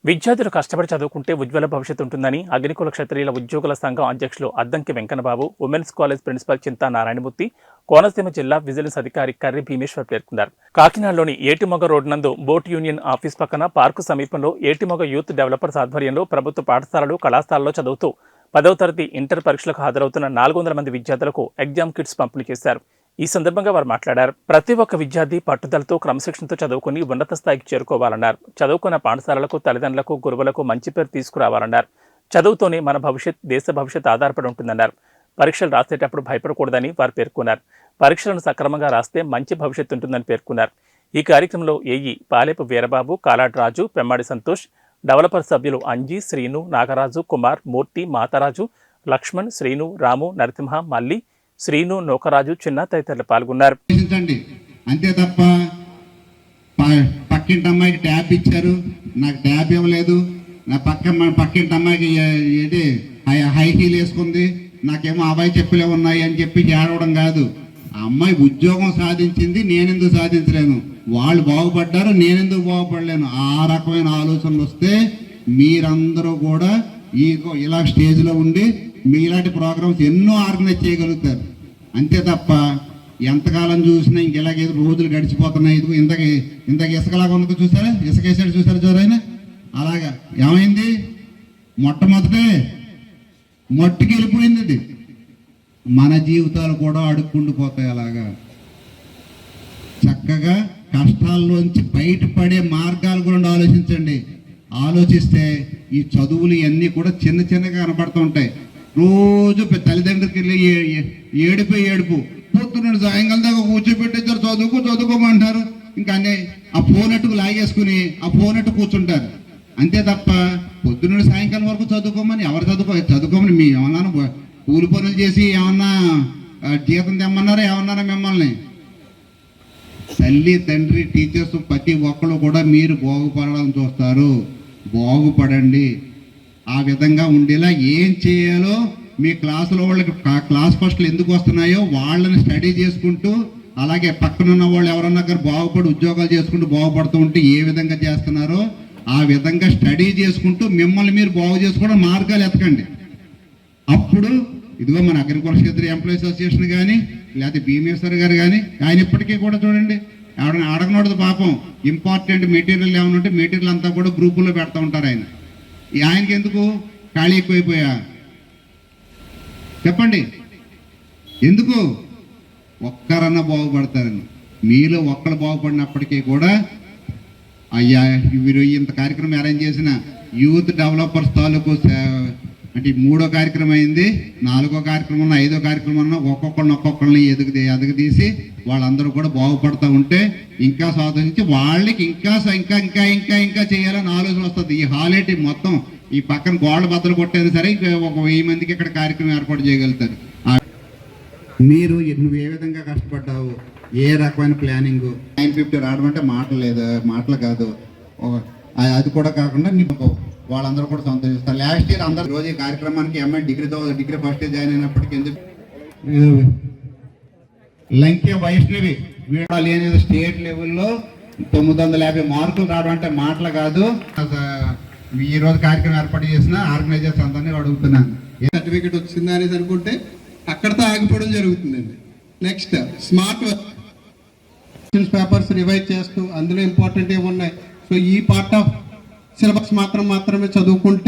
విద్యార్థులు కష్టపడి చదువుకుంటే ఉజ్వల భవిష్యత్తు ఉంటుందని అగ్నికుల క్షత్రియుల ఉద్యోగుల సంఘం అధ్యక్షులు Addanki Venkannababu, women's college principal Chinta Narayanamurthy, Konaseema జిల్లా విజిలెన్స్ అధికారి కర్రి భీమేశ్వర్ పేర్కొన్నారు. కాకినాడలోని ఏటిమొగ రోడ్ నందు బోట్ యూనియన్ ఆఫీస్ పక్కన పార్కు సమీపంలో ఏటిమొగ యూత్ డెవలపర్స్ ఆధ్వర్యంలో ప్రభుత్వ పాఠశాలలు, కళాశాలలో చదువుతూ 10వ తరగతి ఇంటర్ పరీక్షలకు హాజరవుతున్న 400 మంది విద్యార్థులకు ఎగ్జామ్ కిట్స్ పంపిణీ చేశారు. ఈ సందర్భంగా వారు మాట్లాడారు. ప్రతి ఒక్క విద్యార్థి పట్టుదలతో, క్రమశిక్షణతో చదువుకుని ఉన్నత స్థాయికి చేరుకోవాలన్నారు. చదువుకున్న పాఠశాలలకు, తల్లిదండ్రులకు, గురువులకు మంచి పేరు తీసుకురావాలన్నారు. చదువుతోనే మన భవిష్యత్, దేశ భవిష్యత్ ఆధారపడి ఉంటుందన్నారు. పరీక్షలు రాసేటప్పుడు భయపడకూడదని వారు పేర్కొన్నారు. పరీక్షలను సక్రమంగా రాస్తే మంచి భవిష్యత్తు ఉంటుందని పేర్కొన్నారు. ఈ కార్యక్రమంలో ఏఈ పాలేపు వీరబాబు, కాలాడ్ రాజు, పెమ్మాడి సంతోష్, డెవలపర్ సభ్యులు అంజీ, శ్రీను, నాగరాజు, కుమార్, మూర్తి, మాతరాజు, లక్ష్మణ్, శ్రీను, రాము, నరసింహ, మల్లి, శ్రీను, నోకరాజు, చిన్న తదితరులు పాల్గొన్నారు. అంతే తప్ప పక్కింటి అమ్మాయికి ట్యాబ్ ఇచ్చారు, నాకు ట్యాబ్ ఇవ్వలేదు, నా పక్కింటి అమ్మాయికి ఏంటి హై హీల్ వేసుకుంది, నాకేమో అబ్బాయి చెప్పులే ఉన్నాయి అని చెప్పి ఏడవడం కాదు. ఆ అమ్మాయి ఉద్యోగం సాధించింది, నేనెందుకు సాధించలేను? వాళ్ళు బాగుపడ్డారు, నేనెందుకు బాగుపడలేను? ఆ రకమైన ఆలోచనలు వస్తే మీరందరూ కూడా ఇలా స్టేజ్లో ఉండి మీలాంటి ప్రోగ్రామ్స్ ఎన్నో ఆర్గనైజ్ చేయగలుగుతారు. అంతే తప్ప ఎంతకాలం చూసినా ఇంకెలాగే రోజులు గడిచిపోతున్నాయి. ఇంతకు ఇసుకలాగా ఉన్నది చూసారా, ఇసుక వేసాడు చూసారా జోరైనా, అలాగా ఏమైంది? మొట్టమొదటే మట్టికి వెళ్ళిపోయింది. ఇది మన జీవితాలు కూడా అడుక్కుండిపోతాయి. అలాగా చక్కగా కష్టాల్లోంచి బయటపడే మార్గాల గురించి ఆలోచించండి. ఆలోచిస్తే ఈ చదువులు ఇవన్నీ కూడా చిన్న చిన్నగా కనపడుతుంటాయి. రోజు తల్లిదండ్రులకి వెళ్ళి ఏడుపు పొద్దున్న సాయంకాలం దాకా కూర్చోబెట్టించారు, చదువుకోమంటారు. ఇంకా అన్నీ ఆ ఫోన్ అట్టుకు లాగేసుకుని ఆ ఫోన్ అట్టు కూర్చుంటారు. అంతే తప్ప పొద్దున్న సాయంకాలం వరకు చదువుకోమని ఎవరు చదువుకోమని మీ ఏమన్నా కూలి పనులు చేసి ఏమన్నా జీతం తెమ్మన్నారా? ఏమన్నారా మిమ్మల్ని? తల్లి, తండ్రి, టీచర్స్ ప్రతి ఒక్కరు కూడా మీరు బాగుపడడం చూస్తారు. బాగుపడండి. ఆ విధంగా ఉండేలా ఏం చేయాలో మీ క్లాసులో వాళ్ళకి క్లాస్ ఫస్ట్లు ఎందుకు వస్తున్నాయో వాళ్ళని స్టడీ చేసుకుంటూ, అలాగే పక్కనున్న వాళ్ళు ఎవరన్నా బాగుపడి ఉద్యోగాలు చేసుకుంటూ బాగుపడుతూ ఉంటే ఏ విధంగా చేస్తున్నారో ఆ విధంగా స్టడీ చేసుకుంటూ మిమ్మల్ని మీరు బాగు చేసుకోవడం మార్గాలు ఎతకండి. అప్పుడు ఇదిగో మన అగ్రికల్చర్ క్షేత్ర ఎంప్లాయీస్ అసోసియేషన్ కానీ లేకపోతే భీమేశ్వర్ గారు కానీ ఆయన ఇప్పటికీ కూడా చూడండి, ఎవరైనా అడగనోడదు పాపం ఇంపార్టెంట్ మెటీరియల్ ఏమైనా ఉంటే మెటీరియల్ అంతా కూడా గ్రూపుల్లో పెడతా ఉంటారు. ఆయనకి ఎందుకు ఖాళీ ఎక్కువైపోయా చెప్పండి? ఎందుకు? ఒక్కరన్నా బాగుపడతారని. మీలో ఒక్కరు బాగుపడినప్పటికీ కూడా అయ్యా వీరు ఇంత కార్యక్రమం అరేంజ్ చేసిన యూత్ డెవలపర్స్ తాలూకు అంటే 3వ కార్యక్రమం అయింది, 4వ కార్యక్రమం, 5వ కార్యక్రమం ఒక్కొక్కరిని ఎదుగుదీసి వాళ్ళందరూ కూడా బాగుపడుతూ ఉంటే ఇంకా సాధించి వాళ్ళకి ఇంకా ఇంకా ఇంకా ఇంకా ఇంకా చేయాలని ఆలోచన వస్తుంది. ఈ హాలిడే మొత్తం ఈ పక్కన గోడలు బద్దలు కొట్టేది సరే ఒక 1000 మందికి ఇక్కడ కార్యక్రమం ఏర్పాటు చేయగలుగుతారు. మీరు నువ్వు ఏ విధంగా కష్టపడ్డావు, ఏ రకమైన ప్లానింగ్? 950 రావడం అంటే మాటలు కాదు. అది కూడా కాకుండా వాళ్ళందరూ కూడా సంతోషిస్తారు. లాస్ట్ ఇయర్ అందరూ రోజు ఈ కార్యక్రమానికి MI degree first year join అయినప్పటికీ ఎందుకు లంకే వైష్ణవి వీడాలి అనేది స్టేట్ లెవెల్లో 950 మార్కులు రావడం అంటే మాటలు కాదు. ఈ రోజు కార్యక్రమం ఏర్పాటు చేసిన ఆర్గనైజర్స్ అందరినీ అడుగుతున్నాను, ఏ సర్టిఫికేట్ వచ్చిందా అనేది అనుకుంటే అక్కడతో ఆగిపోవడం జరుగుతుందండి. నెక్స్ట్ స్మార్ట్ పేపర్స్ రివైజ్ చేస్తూ అందులో ఇంపార్టెంట్ ఏమున్నాయి, సో ఈ పార్ట్ ఆఫ్ సిలబస్ మాత్రమే చదువుకుంటే